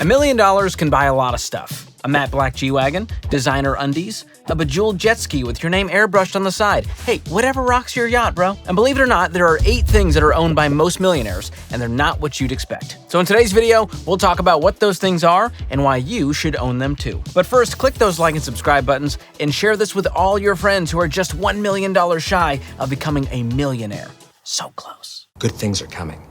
$1 million can buy a lot of stuff. A matte black G-Wagon, designer undies, a bejeweled jet ski with your name airbrushed on the side. Hey, whatever rocks your yacht, bro. And believe it or not, there are 8 things that are owned by most millionaires, and they're not what you'd expect. So in today's video, we'll talk about what those things are and why you should own them too. But first, click those like and subscribe buttons and share this with all your friends who are just $1 million shy of becoming a millionaire. So close. Good things are coming.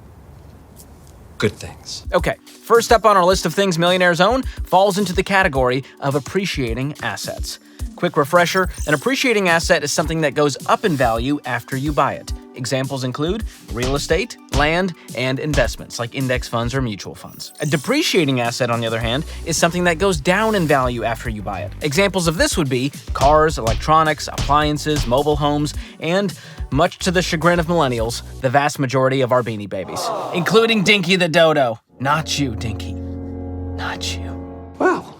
Good things. Okay, first up on our list of things millionaires own falls into the category of appreciating assets. Quick refresher, an appreciating asset is something that goes up in value after you buy it. Examples include real estate, land, and investments like index funds or mutual funds. A depreciating asset, on the other hand, is something that goes down in value after you buy it. Examples of this would be cars, electronics, appliances, mobile homes, and, much to the chagrin of millennials, the vast majority of our Beanie Babies, including Dinky the Dodo. Not you, Dinky. Not you. Wow,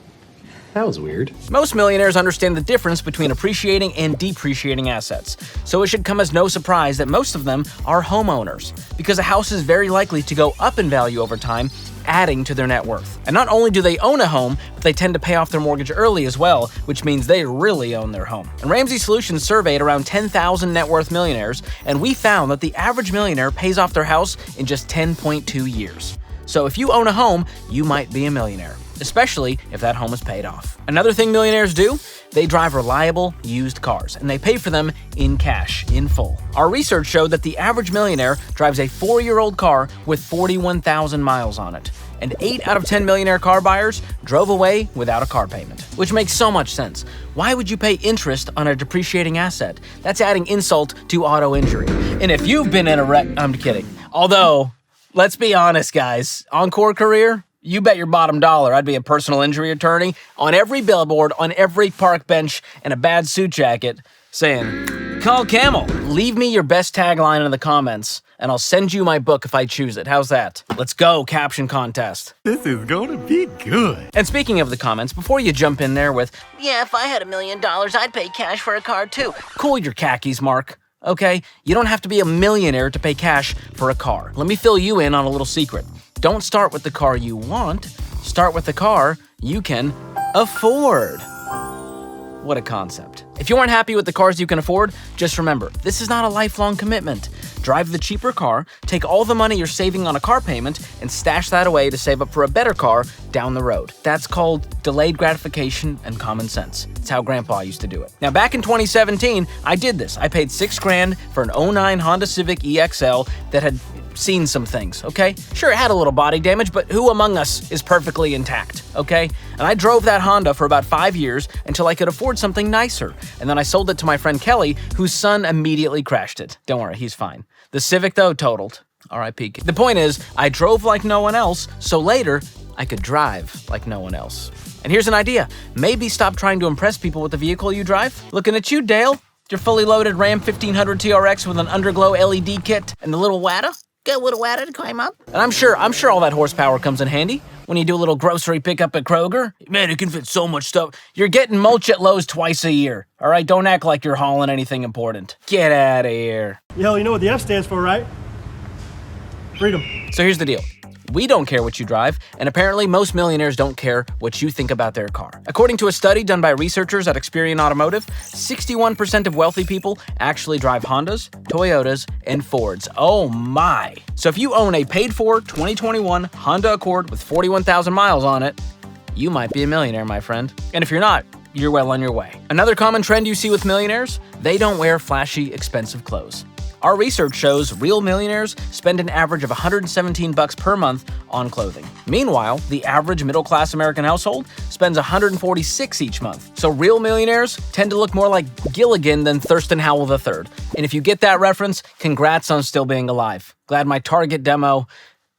that was weird. Most millionaires understand the difference between appreciating and depreciating assets, so it should come as no surprise that most of them are homeowners, because a house is very likely to go up in value over time, adding to their net worth. And not only do they own a home, but they tend to pay off their mortgage early as well, which means they really own their home. And Ramsey Solutions surveyed around 10,000 net worth millionaires, and we found that the average millionaire pays off their house in just 10.2 years. So if you own a home, you might be a millionaire, especially if that home is paid off. Another thing millionaires do, they drive reliable, used cars, and they pay for them in cash, in full. Our research showed that the average millionaire drives a 4-year-old car with 41,000 miles on it, and 8 out of 10 millionaire car buyers drove away without a car payment, which makes so much sense. Why would you pay interest on a depreciating asset? That's adding insult to auto injury. And if you've been in a wreck, I'm kidding. Although, let's be honest, guys, Encore career, you bet your bottom dollar I'd be a personal injury attorney on every billboard, on every park bench, and a bad suit jacket saying, "Call Kamel. Leave me your best tagline in the comments, and I'll send you my book if I choose it." How's that? Let's go, caption contest. This is gonna be good. And speaking of the comments, before you jump in there with, Yeah, if I had $1 million, I'd pay cash for a car too. cool your khakis, Mark. Okay, you don't have to be a millionaire to pay cash for a car. Let me fill you in on a little secret. Don't start with the car you want, start with the car you can afford. What a concept. If you aren't happy with the cars you can afford, just remember, this is not a lifelong commitment. Drive the cheaper car, take all the money you're saving on a car payment, and stash that away to save up for a better car down the road. That's called delayed gratification and common sense. It's how Grandpa used to do it. Now, back in 2017, I did this. I paid $6,000 for an '09 Honda Civic EXL that had seen some things, okay? Sure, it had a little body damage, but who among us is perfectly intact, okay? And I drove that Honda for about 5 years until I could afford something nicer. And then I sold it to my friend Kelly, whose son immediately crashed it. Don't worry, he's fine. The Civic, though, totaled. R.I.P. The point is, I drove like no one else, so later, I could drive like no one else. And here's an idea. Maybe stop trying to impress people with the vehicle you drive. Looking at you, Dale. Your fully loaded Ram 1500 TRX with an underglow LED kit and the little WADA. Got a little ladder to climb up. And I'm sure all that horsepower comes in handy when you do a little grocery pickup at Kroger. Man, it can fit so much stuff. You're getting mulch at Lowe's twice a year. All right, don't act like you're hauling anything important. Get out of here. Yo, you know what the F stands for, right? Freedom. So here's the deal. We don't care what you drive, and apparently most millionaires don't care what you think about their car. According to a study done by researchers at Experian Automotive, 61% of wealthy people actually drive Hondas, Toyotas, and Fords. Oh my! So if you own a paid-for 2021 Honda Accord with 41,000 miles on it, you might be a millionaire, my friend. And if you're not, you're well on your way. Another common trend you see with millionaires? They don't wear flashy, expensive clothes. Our research shows real millionaires spend an average of $117 per month on clothing. Meanwhile, the average middle-class American household spends $146 each month. So real millionaires tend to look more like Gilligan than Thurston Howell III. And if you get that reference, congrats on still being alive. Glad my Target demo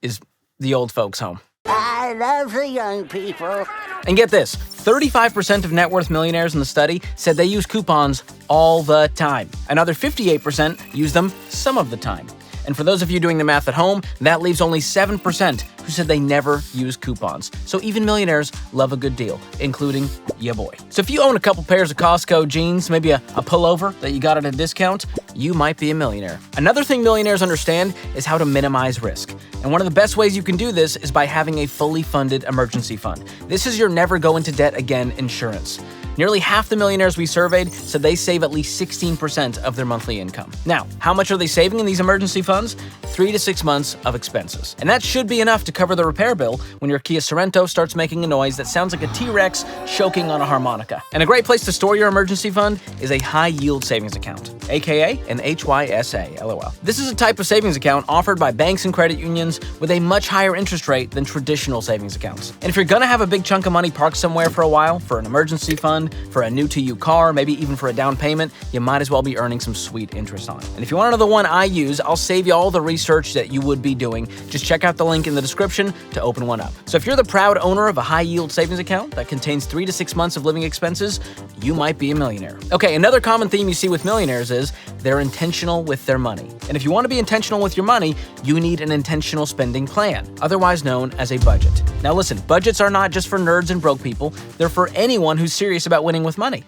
is the old folks' home. I love the young people. And get this, 35% of net worth millionaires in the study said they use coupons all the time. Another 58% use them some of the time. And for those of you doing the math at home, that leaves only 7% who said they never use coupons. So even millionaires love a good deal, including ya boy. So if you own a couple pairs of Costco jeans, maybe a pullover that you got at a discount, you might be a millionaire. Another thing millionaires understand is how to minimize risk. And one of the best ways you can do this is by having a fully funded emergency fund. This is your never go into debt again insurance. Nearly half the millionaires we surveyed said they save at least 16% of their monthly income. Now, how much are they saving in these emergency funds? 3 to 6 months of expenses. And that should be enough to cover the repair bill when your Kia Sorento starts making a noise that sounds like a T-Rex choking on a harmonica. And a great place to store your emergency fund is a high-yield savings account, aka an HYSA, LOL. This is a type of savings account offered by banks and credit unions with a much higher interest rate than traditional savings accounts. And if you're gonna have a big chunk of money parked somewhere for a while, for an emergency fund, for a new-to-you car, maybe even for a down payment, you might as well be earning some sweet interest on it. And if you want to know the one I use, I'll save you all the research that you would be doing. Just check out the link in the description to open one up. So if you're the proud owner of a high-yield savings account that contains 3 to 6 months of living expenses, you might be a millionaire. Okay, another common theme you see with millionaires is they're intentional with their money. And if you want to be intentional with your money, you need an intentional spending plan, otherwise known as a budget. Now listen, budgets are not just for nerds and broke people, they're for anyone who's serious about winning with money.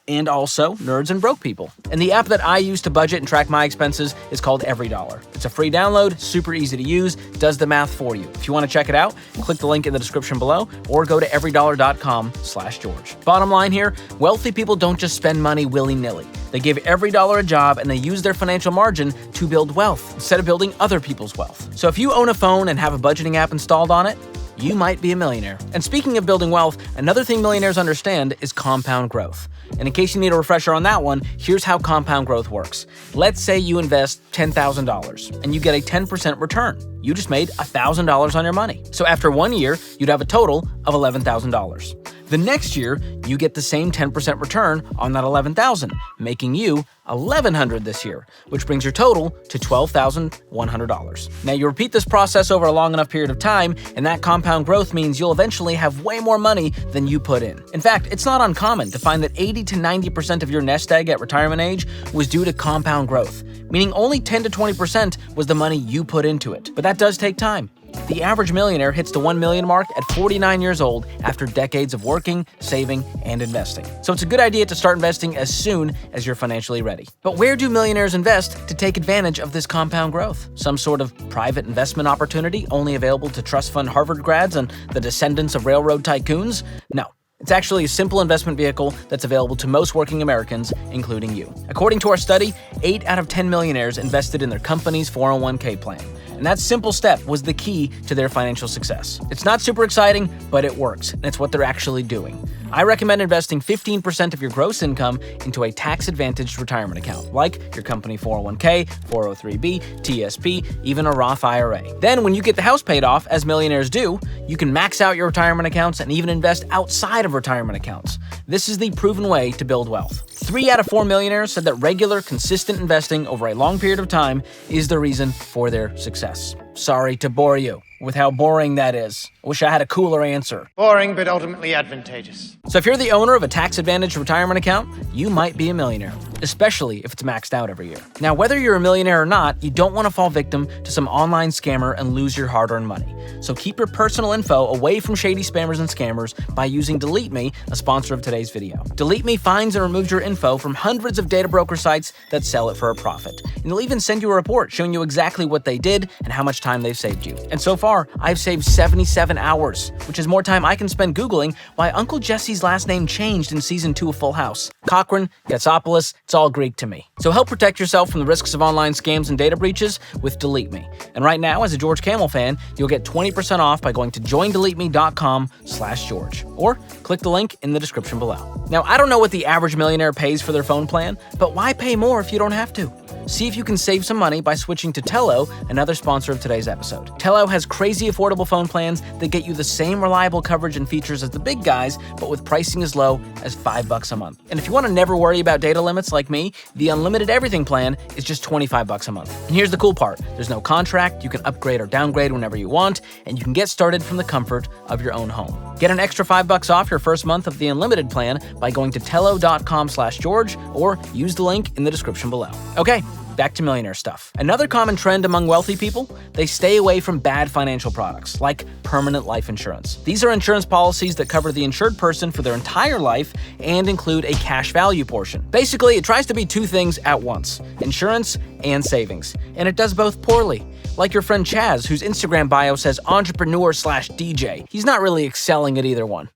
And also nerds and broke people. And the app that I use to budget and track my expenses is called EveryDollar. It's a free download, super easy to use, does the math for you. If you want to check it out, click the link in the description below or go to everydollar.com/George. Bottom line here, wealthy people don't just spend money willy-nilly. They give every dollar a job and they use their financial margin to build wealth instead of building other people's wealth. So if you own a phone and have a budgeting app installed on it, you might be a millionaire. And speaking of building wealth, another thing millionaires understand is compound growth. And in case you need a refresher on that one, here's how compound growth works. Let's say you invest $10,000 and you get a 10% return. You just made $1,000 on your money. So after 1 year, you'd have a total of $11,000. The next year, you get the same 10% return on that $11,000, making you $1,100 this year, which brings your total to $12,100. Now, you repeat this process over a long enough period of time, and that compound growth means you'll eventually have way more money than you put in. In fact, it's not uncommon to find that 80 to 90% of your nest egg at retirement age was due to compound growth, meaning only 10 to 20% was the money you put into it. But that does take time. The average millionaire hits the 1 million mark at 49 years old after decades of working, saving, and investing. So it's a good idea to start investing as soon as you're financially ready. But where do millionaires invest to take advantage of this compound growth? Some sort of private investment opportunity only available to trust fund Harvard grads and the descendants of railroad tycoons? No. It's actually a simple investment vehicle that's available to most working Americans, including you. According to our study, 8 out of 10 millionaires invested in their company's 401k plan. And that simple step was the key to their financial success. It's not super exciting, but it works, and it's what they're actually doing. I recommend investing 15% of your gross income into a tax-advantaged retirement account, like your company 401k, 403b, TSP, even a Roth IRA. Then, when you get the house paid off, as millionaires do, you can max out your retirement accounts and even invest outside of retirement accounts. This is the proven way to build wealth. 3 out of 4 millionaires said that regular, consistent investing over a long period of time is the reason for their success. Sorry to bore you with how boring that is. I wish I had a cooler answer. Boring, but ultimately advantageous. So if you're the owner of a tax-advantaged retirement account, you might be a millionaire, especially if it's maxed out every year. Now, whether you're a millionaire or not, you don't want to fall victim to some online scammer and lose your hard-earned money. So keep your personal info away from shady spammers and scammers by using Delete Me, a sponsor of today's video. Delete Me finds and removes your info from hundreds of data broker sites that sell it for a profit. And they'll even send you a report showing you exactly what they did and how much time they've saved you. And so far, I've saved 77 hours, which is more time I can spend Googling why Uncle Jesse's last name changed in season 2 of Full House. Cochran, Gatsopoulos, it's all Greek to me. So help protect yourself from the risks of online scams and data breaches with Delete Me. And right now, as a George Kamel fan, you'll get 20% off by going to joindeleteme.com/George or click the link in the description below. Now, I don't know what the average millionaire pays for their phone plan, but why pay more if you don't have to? See if you can save some money by switching to Tello, another sponsor of today's episode. Tello has crazy affordable phone plans that get you the same reliable coverage and features as the big guys, but with pricing as low as $5 a month. And if you want to never worry about data limits like me, the Unlimited Everything plan is just $25 a month. And here's the cool part. There's no contract, you can upgrade or downgrade whenever you want, and you can get started from the comfort of your own home. Get an extra $5 off your first month of the Unlimited plan by going to tello.com/George or use the link in the description below. Okay, back to millionaire stuff. Another common trend among wealthy people, they stay away from bad financial products, like permanent life insurance. These are insurance policies that cover the insured person for their entire life and include a cash value portion. Basically, it tries to be two things at once, insurance and savings, and it does both poorly. Like your friend Chaz, whose Instagram bio says entrepreneur/DJ. He's not really excelling at either one.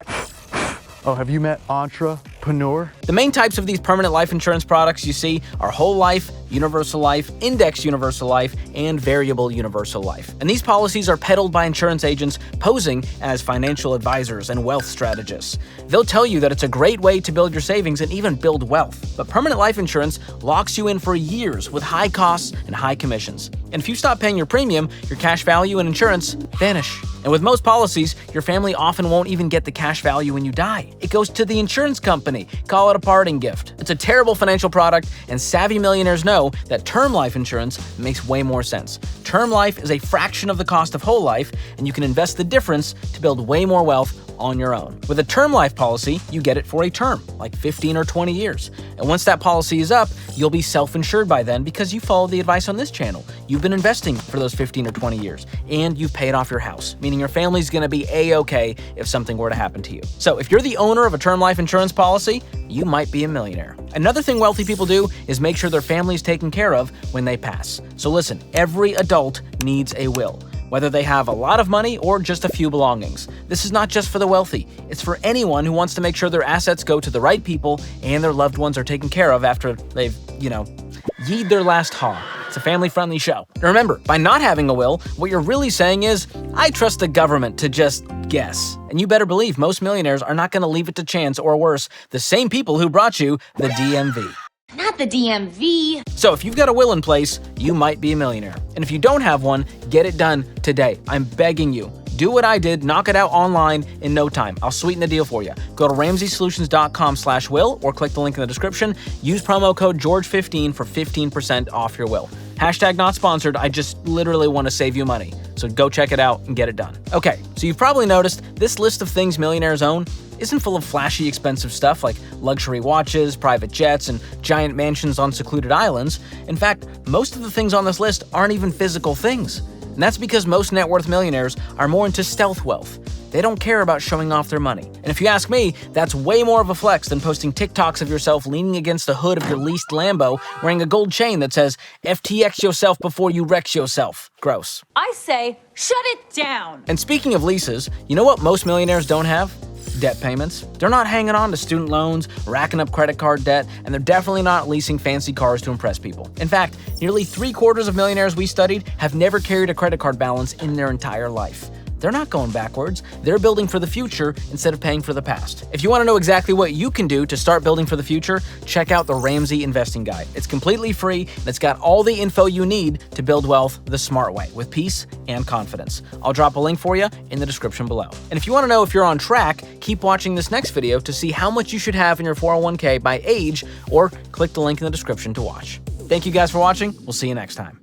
Oh, have you met entrepreneur? The main types of these permanent life insurance products you see are whole life, universal life, index universal life, and variable universal life. And these policies are peddled by insurance agents posing as financial advisors and wealth strategists. They'll tell you that it's a great way to build your savings and even build wealth. But permanent life insurance locks you in for years with high costs and high commissions. And if you stop paying your premium, your cash value and insurance vanish. And with most policies, your family often won't even get the cash value when you die. It goes to the insurance company. Call it a parting gift. It's a terrible financial product, and savvy millionaires know that term life insurance makes way more sense. Term life is a fraction of the cost of whole life, and you can invest the difference to build way more wealth on your own. With a term life policy, you get it for a term, like 15 or 20 years. And once that policy is up, you'll be self-insured by then because you followed the advice on this channel. You've been investing for those 15 or 20 years, and you've paid off your house, meaning your family's gonna be A-okay if something were to happen to you. So if you're the owner of a term life insurance policy, you might be a millionaire. Another thing wealthy people do is make sure their family is taken care of when they pass. So listen, every adult needs a will, whether they have a lot of money or just a few belongings. This is not just for the wealthy. It's for anyone who wants to make sure their assets go to the right people and their loved ones are taken care of after they've, yeed their last haw. It's a family-friendly show. Now remember, by not having a will, what you're really saying is, I trust the government to just guess. And you better believe most millionaires are not going to leave it to chance, or worse, the same people who brought you the DMV. Not the DMV. So if you've got a will in place, you might be a millionaire. And if you don't have one, get it done today. I'm begging you. Do what I did, knock it out online in no time. I'll sweeten the deal for you. Go to RamseySolutions.com/will or click the link in the description. Use promo code George15 for 15% off your will. Hashtag not sponsored, I just literally want to save you money. So go check it out and get it done. Okay, so you've probably noticed this list of things millionaires own isn't full of flashy, expensive stuff like luxury watches, private jets, and giant mansions on secluded islands. In fact, most of the things on this list aren't even physical things. And that's because most net worth millionaires are more into stealth wealth. They don't care about showing off their money. And if you ask me, that's way more of a flex than posting TikToks of yourself leaning against the hood of your leased Lambo wearing a gold chain that says, FTX yourself before you wreck yourself. Gross. I say, shut it down. And speaking of leases, you know what most millionaires don't have? Debt payments. They're not hanging on to student loans, racking up credit card debt, and they're definitely not leasing fancy cars to impress people. In fact, nearly 3/4 of millionaires we studied have never carried a credit card balance in their entire life. They're not going backwards. They're building for the future instead of paying for the past. If you want to know exactly what you can do to start building for the future, check out the Ramsey Investing Guide. It's completely free, and it's got all the info you need to build wealth the smart way, with peace and confidence. I'll drop a link for you in the description below. And if you want to know if you're on track, keep watching this next video to see how much you should have in your 401k by age, or click the link in the description to watch. Thank you guys for watching. We'll see you next time.